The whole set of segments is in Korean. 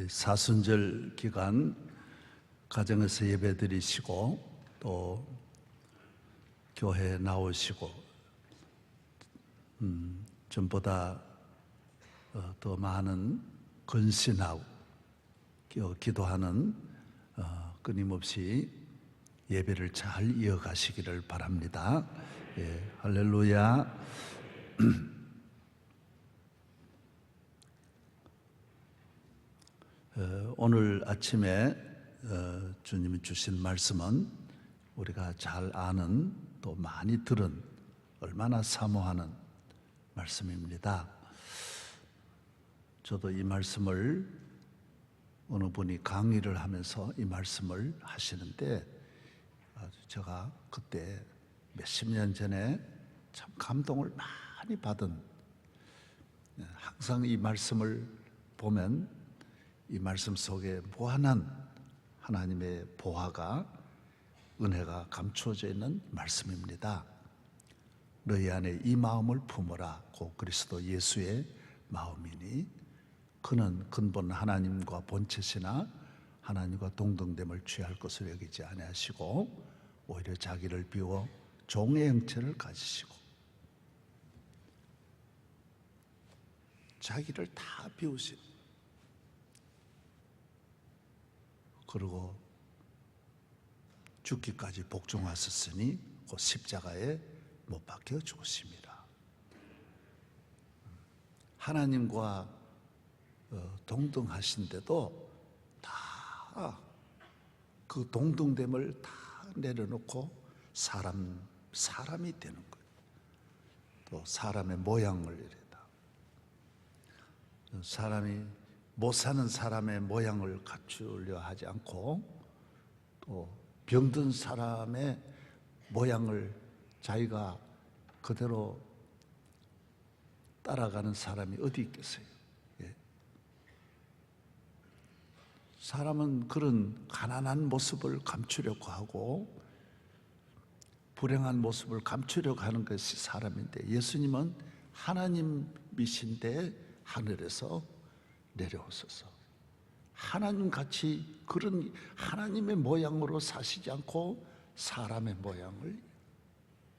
사순절 기간 가정에서 예배 드리시고 또 교회에 나오시고 전보다 더 많은 근신하고 기도하는 끊임없이 예배를 잘 이어가시기를 바랍니다. 예, 할렐루야. 오늘 아침에 주님이 주신 말씀은 우리가 잘 아는 또 많이 들은 얼마나 사모하는 말씀입니다. 저도 이 말씀을 어느 분이 강의를 하면서 이 말씀을 하시는데 제가 그때 몇십 년 전에 참 감동을 많이 받은, 항상 이 말씀을 보면 이 말씀 속에 무한한 하나님의 보화가, 은혜가 감추어져 있는 말씀입니다. 너희 안에 이 마음을 품어라. 곧 그리스도 예수의 마음이니 그는 근본 하나님과 본체시나 하나님과 동등됨을 취할 것을 여기지 아니하시고 오히려 자기를 비워 종의 형체를 가지시고, 자기를 다 비우신, 그리고 죽기까지 복종하셨으니 곧 십자가에 못 박혀 죽으십니다. 하나님과 동등하신데도 다 그 동등됨을 다 내려놓고 사람이 되는 거예요. 또 사람의 모양을 이래다. 사람이 못 사는 사람의 모양을 갖추려 하지 않고 또 병든 사람의 모양을 자기가 그대로 따라가는 사람이 어디 있겠어요? 예. 사람은 그런 가난한 모습을 감추려고 하고 불행한 모습을 감추려고 하는 것이 사람인데, 예수님은 하나님이신데 하늘에서 내려오셔서 하나님같이 그런 하나님의 모양으로 사시지 않고 사람의 모양을,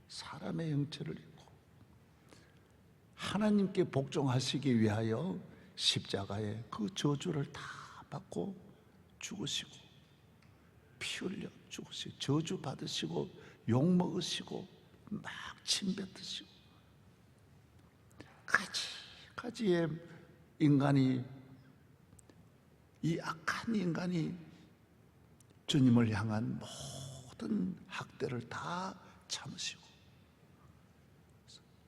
사람의 형체를 입고 하나님께 복종하시기 위하여 십자가에 그 저주를 다 받고 죽으시고, 피 흘려 죽으시고, 저주 받으시고, 욕 먹으시고, 막 침 뱉으시고, 가지가지의 인간이, 이 악한 인간이 주님을 향한 모든 학대를 다 참으시고,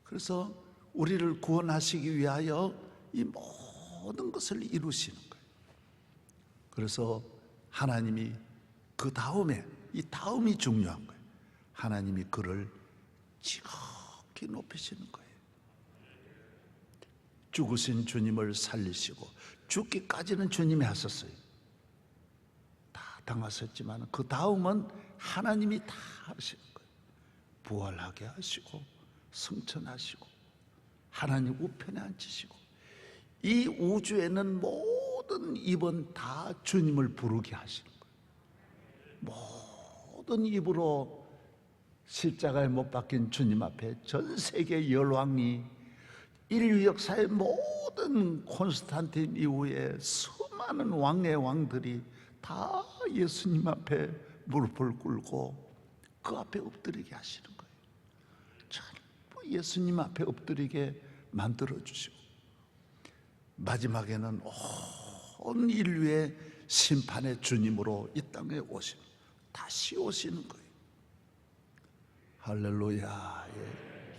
그래서 우리를 구원하시기 위하여 이 모든 것을 이루시는 거예요. 그래서 하나님이 그 다음에, 이 다음이 중요한 거예요. 하나님이 그를 지극히 높이시는 거예요. 죽으신 주님을 살리시고, 죽기까지는 주님이 하셨어요. 다 당하셨지만 그 다음은 하나님이 다 하시는 거예요. 부활하게 하시고 승천하시고 하나님 우편에 앉히시고, 이 우주에는 모든 입은 다 주님을 부르게 하시는 거예요. 모든 입으로 십자가에 못 박힌 주님 앞에 전 세계 열왕이, 인류 역사의 모든 콘스탄틴 이후에 수많은 왕의 왕들이 다 예수님 앞에 무릎을 꿇고 그 앞에 엎드리게 하시는 거예요. 전부 예수님 앞에 엎드리게 만들어주시고, 마지막에는 온 인류의 심판의 주님으로 이 땅에 다시 오시는 거예요. 할렐루야.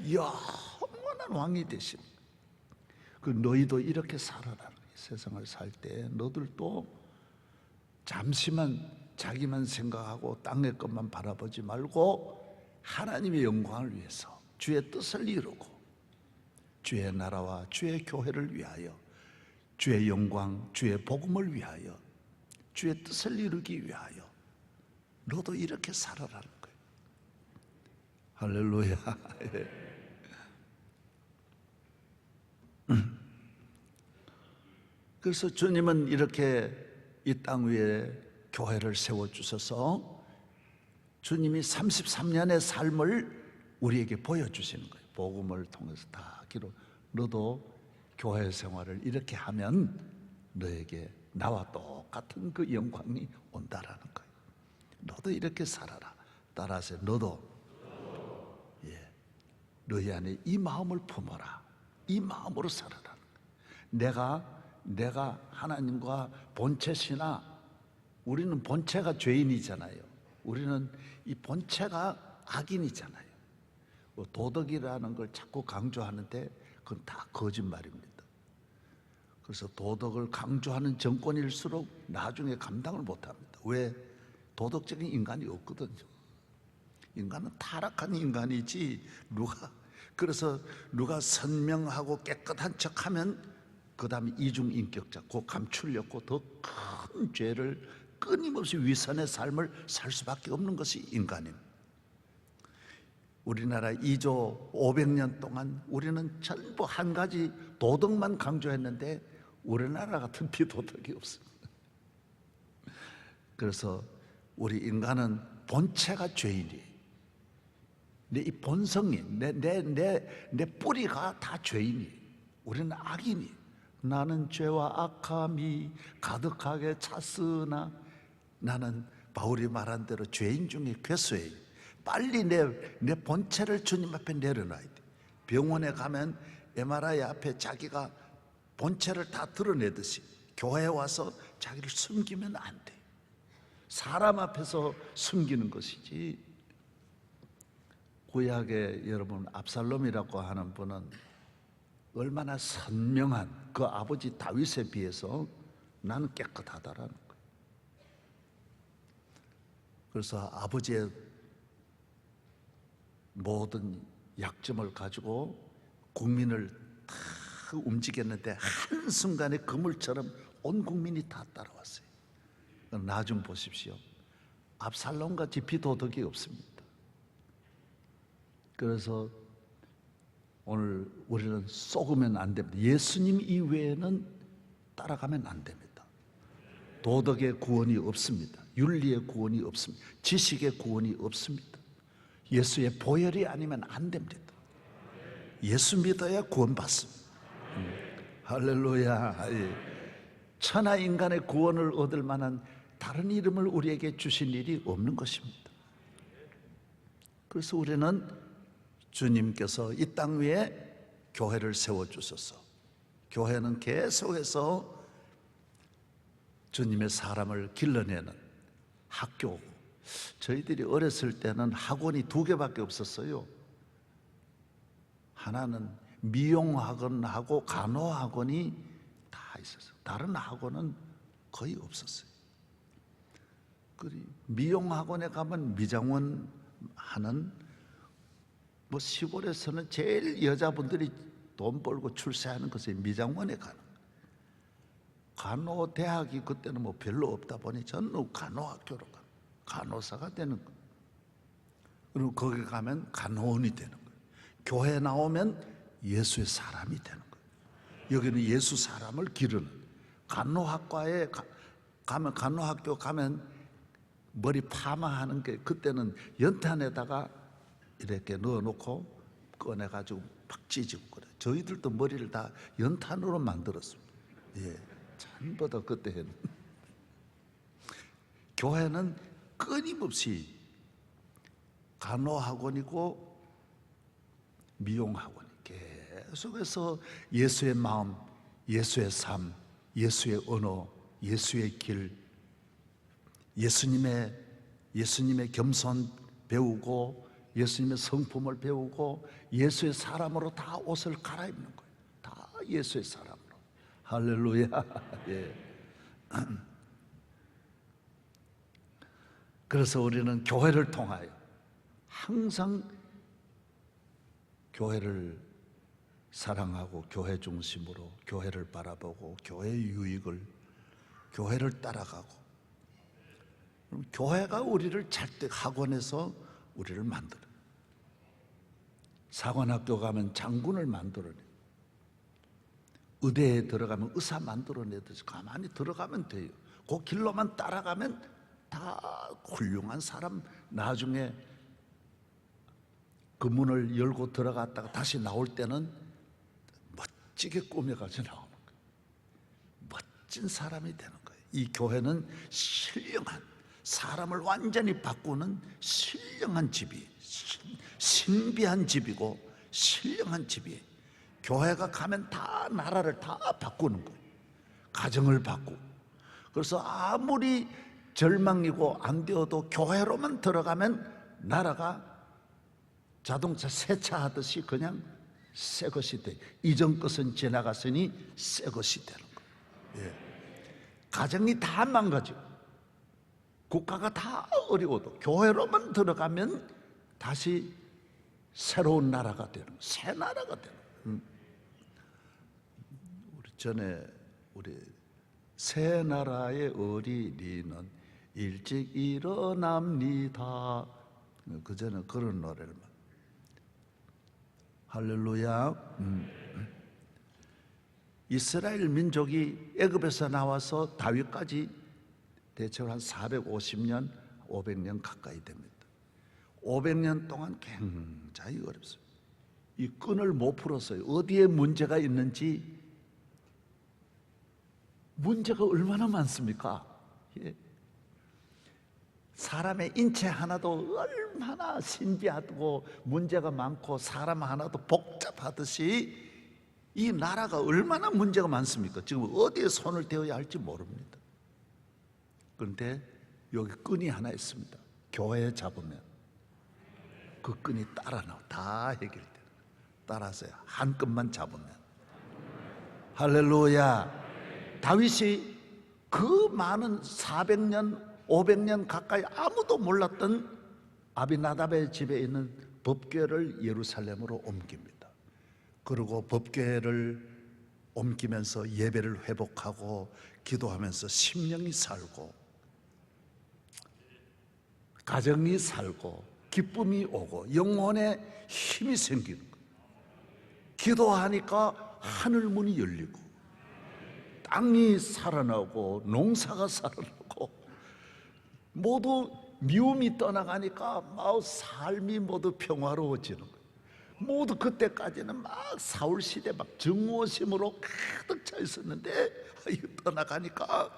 예. 영원한 왕이 되신, 그 너희도 이렇게 살아라. 세상을 살 때 너들도 잠시만 자기만 생각하고 땅의 것만 바라보지 말고 하나님의 영광을 위해서 주의 뜻을 이루고 주의 나라와 주의 교회를 위하여, 주의 영광, 주의 복음을 위하여, 주의 뜻을 이루기 위하여 너도 이렇게 살아라는 거예요. 할렐루야. 그래서 주님은 이렇게 이 땅 위에 교회를 세워주셔서 주님이 33년의 삶을 우리에게 보여주시는 거예요. 복음을 통해서 다 기록. 너도 교회 생활을 이렇게 하면 너에게 나와 똑같은 그 영광이 온다라는 거예요. 너도 이렇게 살아라. 따라서 너도 너희 안에 이 마음을 품어라. 이 마음으로 살아라. 내가 하나님과 본체시나 우리는 본체가 죄인이잖아요. 우리는 이 본체가 악인이잖아요. 도덕이라는 걸 자꾸 강조하는데 그건 다 거짓말입니다. 그래서 도덕을 강조하는 정권일수록 나중에 감당을 못합니다. 왜? 도덕적인 인간이 없거든요. 인간은 타락한 인간이지. 그래서 누가 선명하고 깨끗한 척하면 그 다음에 이중인격자, 그 감추려고 더 큰 죄를 끊임없이 위선의 삶을 살 수밖에 없는 것이 인간입니다. 우리나라 2조 500년 동안 우리는 전부 한 가지 도덕만 강조했는데 우리나라 같은 비도덕이 없습니다. 그래서 우리 인간은 본체가 죄인이에요. 이 본성이 내 뿌리가 다 죄인이에요. 우리는 악인이에요. 나는 죄와 악함이 가득하게 찼으나 나는 바울이 말한 대로 죄인 중에 괴수예요. 빨리 내 본체를 주님 앞에 내려놔야 돼. 병원에 가면 MRI 앞에 자기가 본체를 다 드러내듯이 교회에 와서 자기를 숨기면 안 돼. 사람 앞에서 숨기는 것이지. 구약에 여러분 압살롬이라고 하는 분은 얼마나 선명한 그 아버지 다윗에 비해서 나는 깨끗하다라는 거예요. 그래서 아버지의 모든 약점을 가지고 국민을 다 움직였는데 한순간에 그물처럼 온 국민이 다 따라왔어요. 나 좀 보십시오. 압살롬같이 비도덕이 없습니다. 그래서 오늘 우리는 속으면 안 됩니다. 예수님 이외에는 따라가면 안 됩니다. 도덕의 구원이 없습니다. 윤리의 구원이 없습니다. 지식의 구원이 없습니다. 예수의 보혈이 아니면 안 됩니다. 예수 믿어야 구원받습니다. 할렐루야. 천하 인간의 구원을 얻을 만한 다른 이름을 우리에게 주신 일이 없는 것입니다. 그래서 우리는 주님께서 이 땅 위에 교회를 세워주셔서 교회는 계속해서 주님의 사람을 길러내는 학교고, 저희들이 어렸을 때는 학원이 2개밖에 없었어요. 하나는 미용학원하고 간호학원이 다 있었어요. 다른 학원은 거의 없었어요. 미용학원에 가면 미장원 하는, 시골에서는 제일 여자분들이 돈 벌고 출세하는 것이 미장원에 가는 거예요. 간호대학이 그때는 별로 없다 보니 저는 간호학교로 가, 간호사가 되는 거예요. 그리고 거기 가면 간호원이 되는 거예요. 교회 나오면 예수의 사람이 되는 거예요. 여기는 예수 사람을 기르는, 간호학과에 가면, 간호학교 가면 머리 파마하는 게 그때는 연탄에다가 이렇게 넣어놓고 꺼내가지고 팍 찢고 그래. 저희들도 머리를 다 연탄으로 만들었습니다. 전부 다 그때는. 교회는 끊임없이 간호학원이고 미용학원이 계속해서 예수의 마음, 예수의 삶, 예수의 언어, 예수의 길, 예수님의 겸손 배우고 예수님의 성품을 배우고 예수의 사람으로 다 옷을 갈아입는 거예요. 다 예수의 사람으로. 할렐루야. 그래서 우리는 교회를 통하여 항상 교회를 사랑하고 교회 중심으로 교회를 바라보고 교회의 유익을, 교회를 따라가고, 교회가 우리를 찰떡 학원에서 우리를 만들어. 사관학교 가면 장군을 만들어내. 의대에 들어가면 의사 만들어내듯이 가만히 들어가면 돼요. 그 길로만 따라가면 다 훌륭한 사람, 나중에 그 문을 열고 들어갔다가 다시 나올 때는 멋지게 꾸며가지고 나오는 거예요. 멋진 사람이 되는 거예요. 이 교회는 신령한, 사람을 완전히 바꾸는 신령한 집이, 신비한 집이고 신령한 집이에요. 교회가 가면 다 나라를 다 바꾸는 거예요. 가정을 바꾸고. 그래서 아무리 절망이고 안 되어도 교회로만 들어가면 나라가 자동차 세차하듯이 그냥 새 것이 돼. 이전 것은 지나갔으니 새 것이 되는 거예요. 예. 가정이 다 망가지고 국가가 다 어려워도 교회로만 들어가면 다시 새로운 나라가 되는 거예요. 새 나라가 되는 거예요. 우리 전에 우리 새 나라의 어린이는 일찍 일어납니다. 그 전에 그런 노래를 할렐루야. 이스라엘 민족이 애굽에서 나와서 다윗까지 대체로 한 450년, 500년 가까이 됩니다. 500년 동안 굉장히 어렵습니다. 이 끈을 못 풀었어요. 어디에 문제가 있는지. 문제가 얼마나 많습니까? 예. 사람의 인체 하나도 얼마나 신비하고 문제가 많고 사람 하나도 복잡하듯이 이 나라가 얼마나 문제가 많습니까? 지금 어디에 손을 대어야 할지 모릅니다. 그런데 여기 끈이 하나 있습니다. 교회에 잡으면 그 끈이 따라 나와. 다 해결돼요. 따라서요. 한 끈만 잡으면. 할렐루야. 다윗이 그 많은 400년 500년 가까이 아무도 몰랐던 아비나답의 집에 있는 법궤를 예루살렘으로 옮깁니다. 그리고 법궤를 옮기면서 예배를 회복하고 기도하면서 심령이 살고 가정이 살고 기쁨이 오고 영혼에 힘이 생기는 거예요. 기도하니까 하늘 문이 열리고 땅이 살아나고 농사가 살아나고 모두 미움이 떠나가니까 막 삶이 모두 평화로워지는 거예요. 모두 그때까지는 막 사울 시대 막 증오심으로 가득 차 있었는데 떠나가니까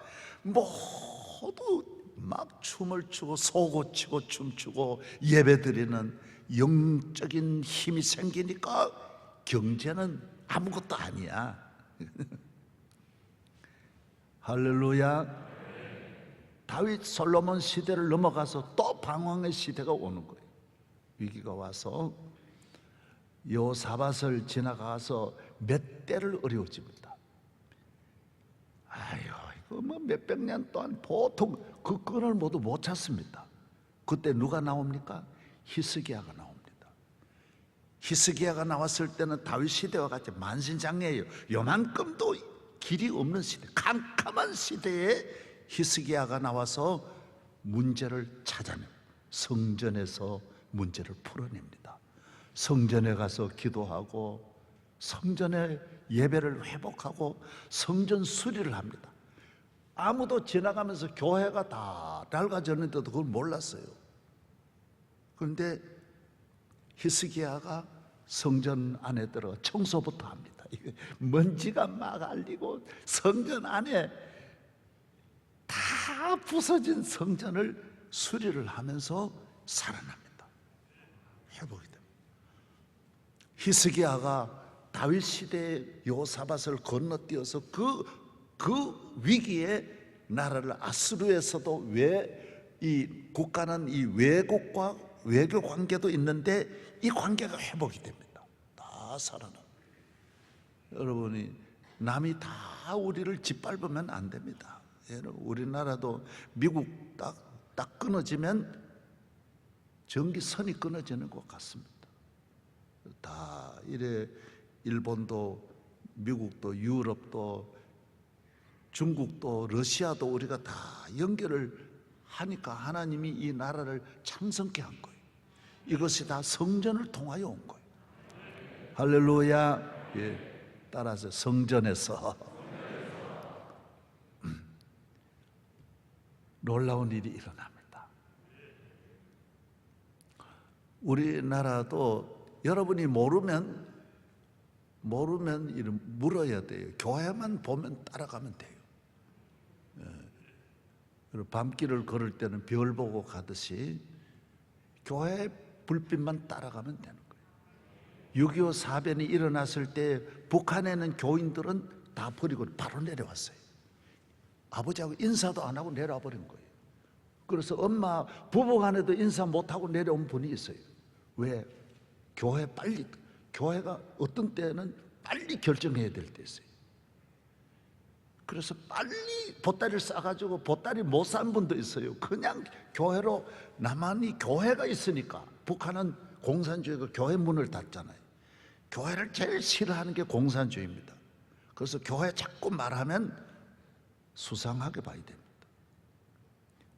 모두 막 춤을 추고 소고 치고 춤추고 예배드리는 영적인 힘이 생기니까 경제는 아무것도 아니야. 할렐루야. 다윗 솔로몬 시대를 넘어가서 또 방황의 시대가 오는 거예요. 위기가 와서 여호사밧을 지나가서 몇 대를 어려워집니다. 아유, 이거 뭐 몇백 년 동안 보통 그 끈을 모두 못 찾습니다. 그때 누가 나옵니까? 히스기야가 나옵니다. 히스기야가 나왔을 때는 다윗 시대와 같이 만신창이에요. 요만큼도 길이 없는 시대, 캄캄한 시대에 히스기야가 나와서 문제를 찾아내 성전에서 문제를 풀어냅니다. 성전에 가서 기도하고 성전의 예배를 회복하고 성전 수리를 합니다. 아무도 지나가면서 교회가 다 낡아졌는데도 그걸 몰랐어요. 그런데 히스기야가 성전 안에 들어 청소부터 합니다. 먼지가 막 알리고 성전 안에 다 부서진 성전을 수리를 하면서 살아납니다. 회복이 됩니다. 히스기야가 다윗 시대의 여호사밧을 건너뛰어서 그 위기에 나라를 아수르에서도 이 국가는 이 외국과 외교 관계도 있는데 이 관계가 회복이 됩니다. 다 살아나. 여러분이 남이 다 우리를 짓밟으면 안 됩니다. 우리나라도 미국 딱 끊어지면 전기선이 끊어지는 것 같습니다. 다 이래 일본도 미국도 유럽도 중국도 러시아도 우리가 다 연결을 하니까 하나님이 이 나라를 창성케 한 거예요. 이것이 다 성전을 통하여 온 거예요. 할렐루야. 예, 따라서 성전에서 놀라운 일이 일어납니다. 우리나라도 여러분이 모르면 물어야 돼요. 교회만 보면 따라가면 돼요. 밤길을 걸을 때는 별 보고 가듯이 교회 불빛만 따라가면 되는 거예요. 6.25 사변이 일어났을 때 북한에는 교인들은 다 버리고 바로 내려왔어요. 아버지하고 인사도 안 하고 내려와 버린 거예요. 그래서 엄마 부부간에도 인사 못하고 내려온 분이 있어요. 왜? 교회가 어떤 때는 빨리 결정해야 될 때 있어요. 그래서 빨리 보따리를 싸가지고 보따리 못 산 분도 있어요. 그냥 교회로, 남한이 교회가 있으니까. 북한은 공산주의가 교회 문을 닫잖아요. 교회를 제일 싫어하는 게 공산주의입니다. 그래서 교회 자꾸 말하면 수상하게 봐야 됩니다.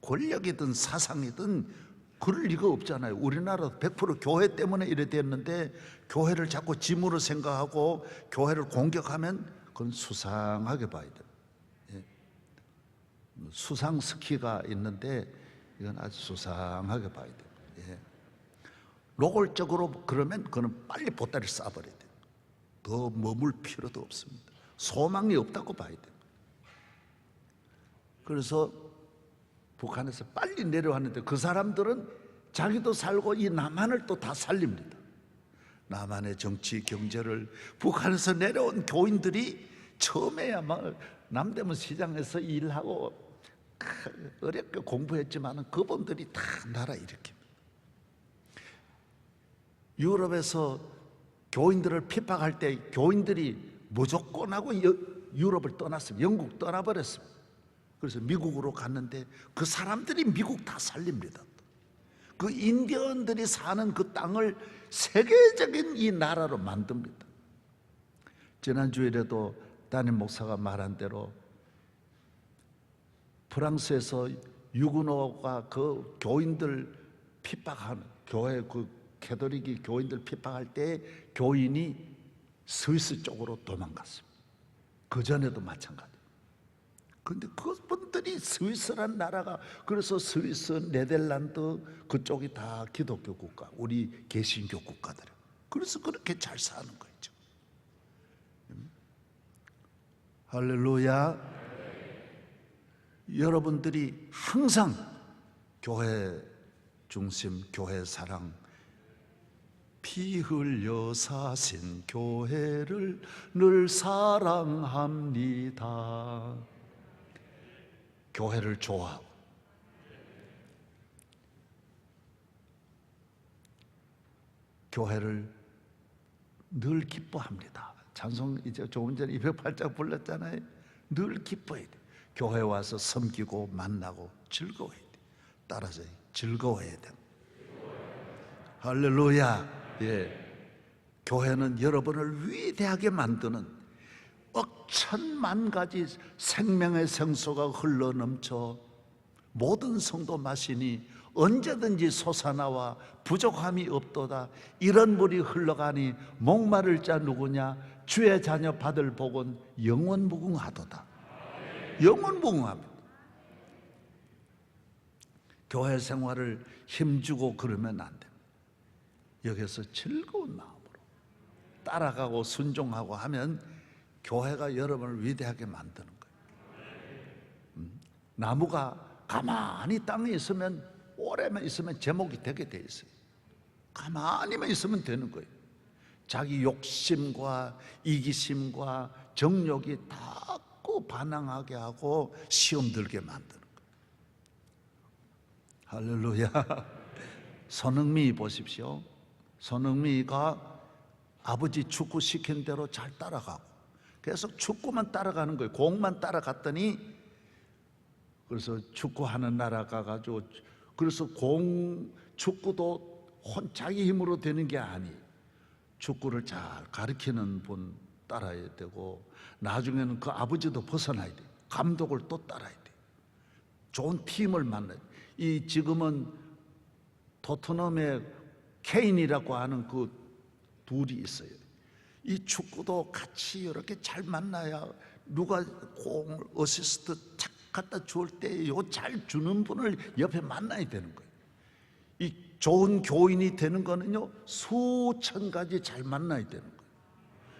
권력이든 사상이든 그럴 리가 없잖아요. 우리나라도 100% 교회 때문에 이래 됐는데, 교회를 자꾸 짐으로 생각하고 교회를 공격하면 그건 수상하게 봐야 돼요. 수상 스키가 있는데 이건 아주 수상하게 봐야 돼요. 예. 노골적으로 그러면 그는 빨리 보따리를 쏴버려야 돼요. 더 머물 필요도 없습니다. 소망이 없다고 봐야 돼요. 그래서 북한에서 빨리 내려왔는데 그 사람들은 자기도 살고 이 남한을 또 다 살립니다. 남한의 정치 경제를 북한에서 내려온 교인들이 처음에야 막 남대문 시장에서 일하고 어렵게 공부했지만 그분들이 다 나라 일으킵니다. 유럽에서 교인들을 핍박할 때 교인들이 무조건하고 유럽을 떠났습니다. 영국 떠나버렸습니다. 그래서 미국으로 갔는데 그 사람들이 미국 다 살립니다. 그 인디언들이 사는 그 땅을 세계적인 이 나라로 만듭니다. 지난주에도 담임 목사가 말한 대로 프랑스에서 유그노가 그 교인들 핍박하는, 교회 그 캐톨릭이 교인들 핍박할 때 교인이 스위스 쪽으로 도망갔습니다. 그 전에도 마찬가지. 그런데 그분들이 스위스란 나라가, 그래서 스위스, 네덜란드 그쪽이 다 기독교 국가, 우리 개신교 국가들이에요. 그래서 그렇게 잘 사는 거죠. 할렐루야. 여러분들이 항상 교회 중심, 교회 사랑, 피 흘려 사신 교회를 늘 사랑합니다. 교회를 좋아하고 교회를 늘 기뻐합니다. 찬송 이제 조금 전에 208장 불렀잖아요. 늘 기뻐해야 돼. 교회 와서 섬기고 만나고 즐거워해야 돼. 따라서 즐거워해야 돼. 할렐루야. 예. 교회는 여러분을 위대하게 만드는 억천만 가지 생명의 생수가 흘러넘쳐 모든 성도 마시니 언제든지 솟아나와 부족함이 없도다. 이런 물이 흘러가니 목마를 자 누구냐? 주의 자녀 받을 복은 영원 무궁하도다. 영원 무궁합니다. 교회 생활을 힘주고 그러면 안 됩니다. 여기서 즐거운 마음으로 따라가고 순종하고 하면 교회가 여러분을 위대하게 만드는 거예요. 나무가 가만히 땅에 있으면, 오래만 있으면 제목이 되게 돼 있어요. 가만히만 있으면 되는 거예요. 자기 욕심과 이기심과 정욕이 자꾸 반항하게 하고 시험 들게 만드는 거예요. 할렐루야. 손흥미 보십시오. 손흥미가 아버지 축구 시킨 대로 잘 따라가고 계속 축구만 따라가는 거예요. 공만 따라갔더니, 그래서 축구하는 나라 가가지고, 그래서 축구도 자기 힘으로 되는 게 아니, 축구를 잘 가르치는 분 따라야 되고, 나중에는 그 아버지도 벗어나야 돼. 감독을 또 따라야 돼. 좋은 팀을 만나야 돼. 이 지금은 토트넘의 케인이라고 하는 그 둘이 있어요. 이 축구도 같이 이렇게 잘 만나야 누가 공을 어시스트 착 갖다 줄 때 요 잘 주는 분을 옆에 만나야 되는 거예요. 이 좋은 교인이 되는 거는요, 수천 가지 잘 만나야 되는 거예요.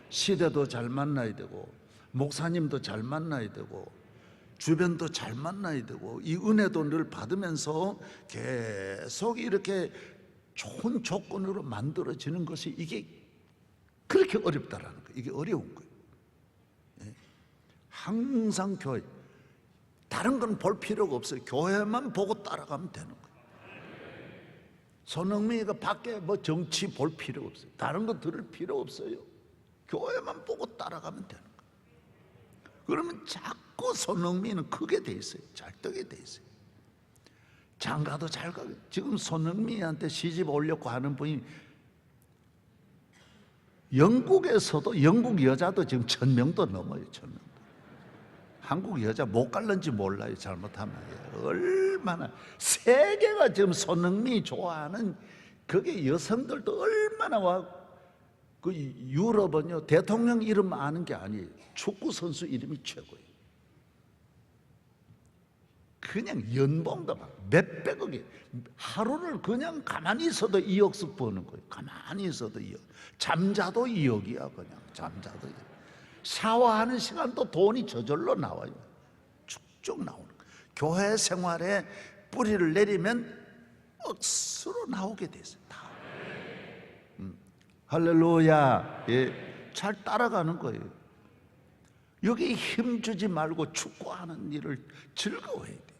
시대도 잘 만나야 되고, 목사님도 잘 만나야 되고, 주변도 잘 만나야 되고, 이 은혜도 늘 받으면서 계속 이렇게 좋은 조건으로 만들어지는 것이, 이게 그렇게 어렵다라는 거예요. 이게 어려운 거예요. 항상 교회, 다른 건 볼 필요가 없어요. 교회만 보고 따라가면 되는 거예요. 손흥민이가 밖에 뭐 정치 볼 필요 없어요. 다른 거 들을 필요 없어요. 교회만 보고 따라가면 되는 거예요. 그러면 자꾸 손흥민은 크게 돼 있어요. 잘 뜨게 돼 있어요. 장가도 잘 가고. 지금 손흥민한테 시집 오려고 하는 분이 영국에서도, 영국 여자도 지금 1000명도 넘어요. 1000명. 한국 여자 못 갈는지 몰라요. 잘못하면. 얼마나 세계가 지금 손흥민이 좋아하는, 그게 여성들도 얼마나 와. 그 유럽은요, 대통령 이름 아는 게 아니에요. 축구 선수 이름이 최고예요. 그냥 연봉도 막 몇백억이, 하루를 그냥 가만히 있어도 2억씩 버는 거예요. 가만히 있어도 2억. 잠자도 2억이야. 그냥 잠자도 2억. 샤워하는 시간도 돈이 저절로 나와요. 쭉쭉 나오는 거예요. 교회 생활에 뿌리를 내리면 억수로 나오게 돼 있어요. 다. 할렐루야. 예, 잘 따라가는 거예요. 여기 힘주지 말고 축구하는 일을 즐거워해야 돼.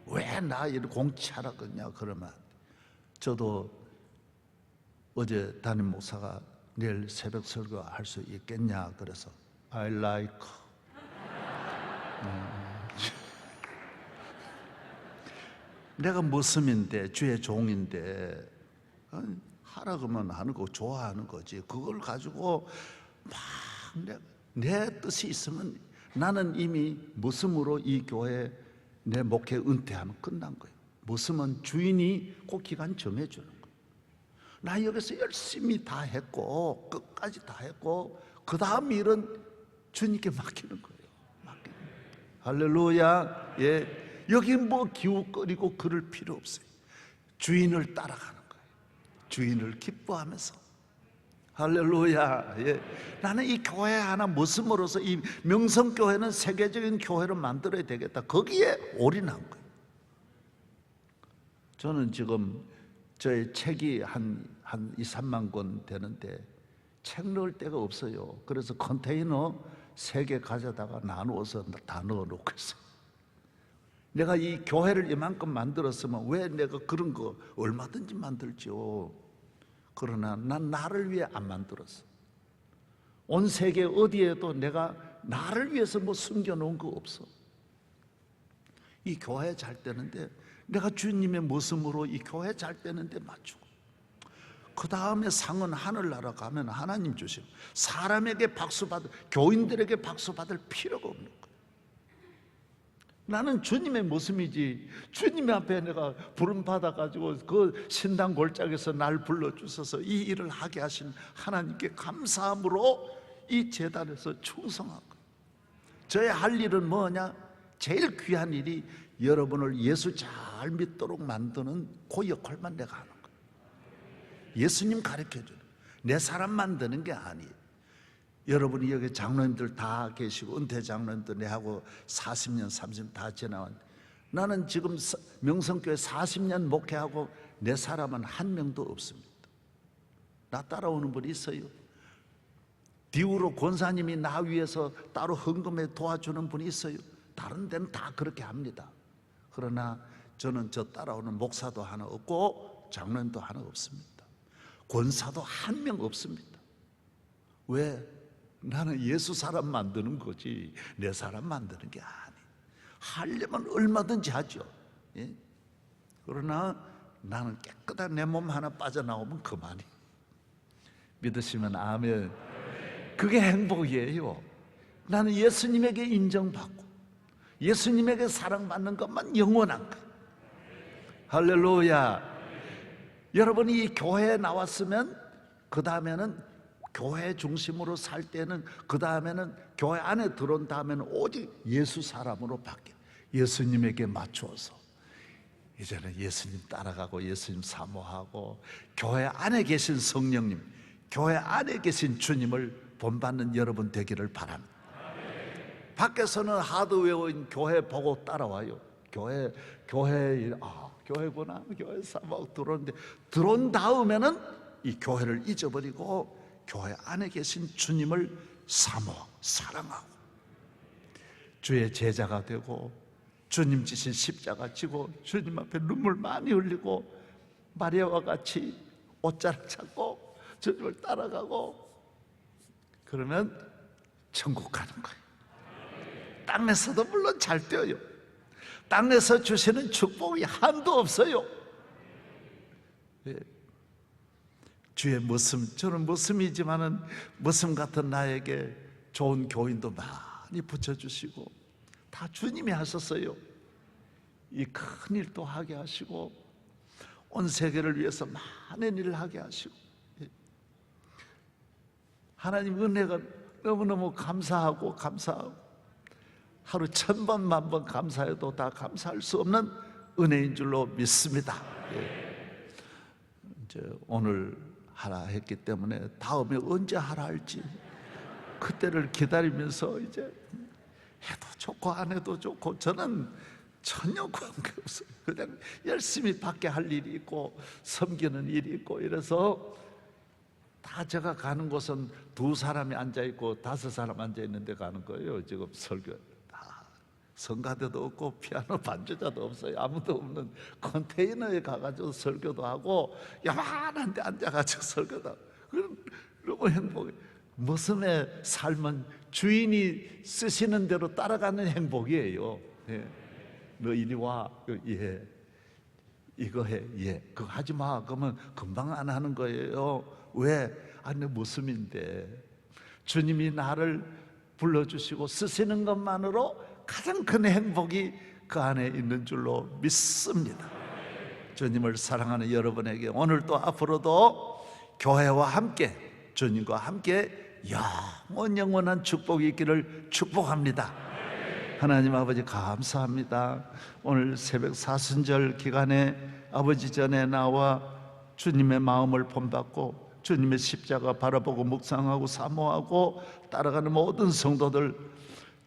왜 나 이렇게 공치하라 그러냐 그러면, 저도 어제 담임 목사가 내일 새벽 설교 할 수 있겠냐 그래서 I like. 내가 무슨인데, 주의 종인데 하라 그러면 하는 거, 좋아하는 거지. 그걸 가지고 막 내 뜻이 있으면, 나는 이미 무슨으로 이 교회 내 목회 은퇴하면 끝난 거예요. 무슨은 주인이 그 기간 정해주는 거예요. 나 여기서 열심히 다 했고 끝까지 다 했고, 그 다음 일은 주님께 맡기는 거예요. 맡기는 거예요. 할렐루야. 예, 여기 뭐 기웃거리고 그럴 필요 없어요. 주인을 따라가는 거예요. 주인을 기뻐하면서. 할렐루야. 예. 나는 이 교회 하나 모습으로서 이 명성교회는 세계적인 교회로 만들어야 되겠다, 거기에 올인한 거예요. 저는 지금 저의 책이 한 2, 3만 권 되는데 책 넣을 데가 없어요. 그래서 컨테이너 3개 가져다가 나누어서 다 넣어놓고 있어요. 내가 이 교회를 이만큼 만들었으면 왜 내가 그런 거 얼마든지 만들죠. 그러나 난 나를 위해 안 만들었어. 온 세계 어디에도 내가 나를 위해서 뭐 숨겨놓은 거 없어. 이 교회 잘 되는데 내가 주님의 모습으로 이 교회 잘 되는데 맞추고, 그 다음에 상은 하늘나라 가면 하나님 주시고, 사람에게 박수 받을, 교인들에게 박수 받을 필요가 없는 거예요. 나는 주님의 모습이지, 주님 앞에 내가 부름 받아가지고 그 신당 골짜기에서 날 불러주셔서 이 일을 하게 하신 하나님께 감사함으로 이 재단에서 충성하고, 저의 할 일은 뭐냐? 제일 귀한 일이 여러분을 예수 잘 믿도록 만드는 그 역할만 내가 하는 거예요. 예수님 가르쳐주는, 내 사람 만드는 게 아니에요. 여러분이 여기 장로님들 다 계시고, 은퇴 장로님도 내하고 40년 30년 다 지나왔는데, 나는 지금 명성교회 40년 목회하고 내 사람은 한 명도 없습니다. 나 따라오는 분이 있어요. 디우로 권사님이 나 위해서 따로 헌금에 도와주는 분이 있어요. 다른 데는 다 그렇게 합니다. 그러나 저는 저 따라오는 목사도 하나 없고 장로님도 하나 없습니다. 권사도 한 명 없습니다. 왜? 나는 예수 사람 만드는 거지 내 사람 만드는 게 아니에요. 하려면 얼마든지 하죠. 예? 그러나 나는 깨끗한 내 몸 하나 빠져나오면 그만이. 믿으시면 아멘. 그게 행복이에요. 나는 예수님에게 인정받고 예수님에게 사랑받는 것만 영원한 거예요. 할렐루야. 여러분이 이 교회에 나왔으면 그 다음에는 교회 중심으로 살 때는, 그 다음에는 교회 안에 들어온 다음에는 오직 예수 사람으로 바뀌어요. 예수님에게 맞추어서 이제는 예수님 따라가고 예수님 사모하고 교회 안에 계신 성령님, 교회 안에 계신 주님을 본받는 여러분 되기를 바랍니다. 밖에서는 하드웨어인 교회 보고 따라와요. 교회구나, 교회 사모하고 들어오는데, 들어온 다음에는 이 교회를 잊어버리고 교회 안에 계신 주님을 사모하고 사랑하고 주의 제자가 되고 주님 지신 십자가 지고 주님 앞에 눈물 많이 흘리고 마리아와 같이 옷자락 찾고 주님을 따라가고, 그러면 천국 가는 거예요. 땅에서도 물론 잘 뛰어요. 땅에서 주시는 축복이 한도 없어요. 주의 머슴, 저는 머슴이지만은 머슴 같은 나에게 좋은 교인도 많이 붙여주시고 다 주님이 하셨어요. 이 큰 일도 하게 하시고 온 세계를 위해서 많은 일을 하게 하시고, 하나님 은혜가 너무너무 감사하고 하루 1000번 만번 감사해도 다 감사할 수 없는 은혜인 줄로 믿습니다. 이제 오늘 하라 했기 때문에 다음에 언제 하라 할지 그때를 기다리면서 이제 해도 좋고 안 해도 좋고 저는 전혀 관계없어요. 그냥 열심히 밖에 할 일이 있고 섬기는 일이 있고 이래서 다 제가 가는 곳은 2사람이 앉아있고 5사람 앉아있는 데 가는 거예요. 지금 설교 다 성가대도 없고 피아노 반주자도 없어요. 아무도 없는 컨테이너에 가가지고 설교도 하고 야만한 데 앉아가지고 설교도 하고, 너무 행복해. 머슴의 삶은 주인이 쓰시는 대로 따라가는 행복이에요. 너 이리 와. 이거 해. 그거 하지 마. 그러면 금방 안 하는 거예요. 왜? 내 머슴인데 주님이 나를 불러주시고 쓰시는 것만으로 가장 큰 행복이 그 안에 있는 줄로 믿습니다. 주님을 사랑하는 여러분에게 오늘도 앞으로도 교회와 함께 주님과 함께 영원한 축복이 있기를 축복합니다. 하나님 아버지 감사합니다. 오늘 새벽 사순절 기간에 아버지 전에 나와 주님의 마음을 본받고 주님의 십자가 바라보고 묵상하고 사모하고 따라가는 모든 성도들,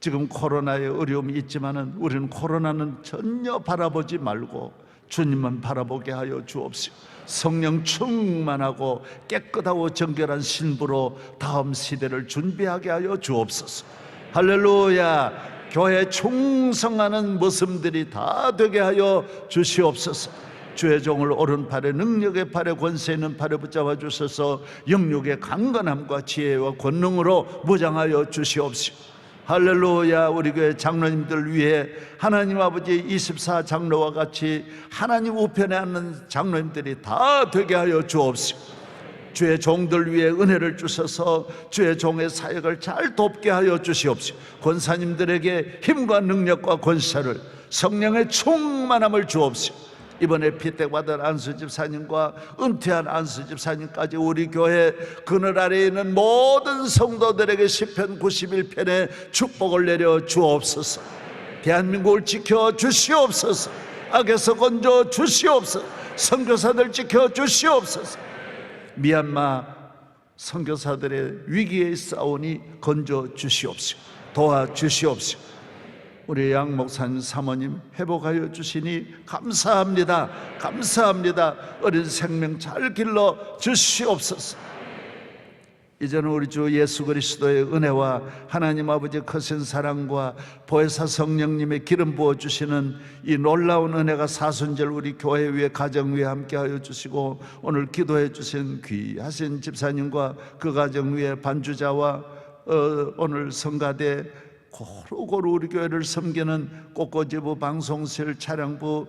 지금 코로나의 어려움이 있지만은 우리는 코로나는 전혀 바라보지 말고 주님만 바라보게 하여 주옵시고, 성령 충만하고 깨끗하고 정결한 신부로 다음 시대를 준비하게 하여 주옵소서. 할렐루야. 교회 충성하는 모습들이 다 되게 하여 주시옵소서. 주의 종을 오른팔에 능력의 팔에 권세 있는 팔에 붙잡아 주셔서 영육의 강건함과 지혜와 권능으로 무장하여 주시옵시고, 할렐루야. 우리 교회 장로님들 위해 하나님 아버지 24 장로와 같이 하나님 우편에 앉는 장로님들이 다 되게 하여 주옵시고, 주의 종들 위해 은혜를 주셔서 주의 종의 사역을 잘 돕게 하여 주시옵시고, 권사님들에게 힘과 능력과 권세를, 성령의 충만함을 주옵시고, 이번에 피택받은 안수 집사님과 은퇴한 안수 집사님까지 우리 교회 그늘 아래에 있는 모든 성도들에게 시편 91편의 축복을 내려 주옵소서. 대한민국을 지켜 주시옵소서. 악에서 건져 주시옵소서. 선교사들 지켜 주시옵소서. 미얀마 선교사들의 위기에 싸우니 건져 주시옵시고 도와 주시옵시고, 우리 양 목사님 사모님 회복하여 주시니 감사합니다. 감사합니다. 어린 생명 잘 길러 주시옵소서. 이제는 우리 주 예수 그리스도의 은혜와 하나님 아버지 크신 사랑과 보혜사 성령님의 기름 부어주시는 이 놀라운 은혜가 사순절 우리 교회 위에 가정 위에 함께하여 주시고, 오늘 기도해 주신 귀하신 집사님과 그 가정 위에 반주자와 오늘 성가대 고루고루 우리 교회를 섬기는 꽃꽂이부, 방송실, 차량부,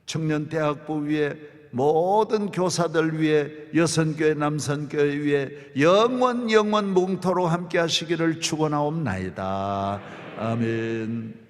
청년대학부 위에 모든 교사들 위해 여선교회 남선교회 위해 영원 뭉토록 함께 하시기를 축원하옵나이다. 아멘.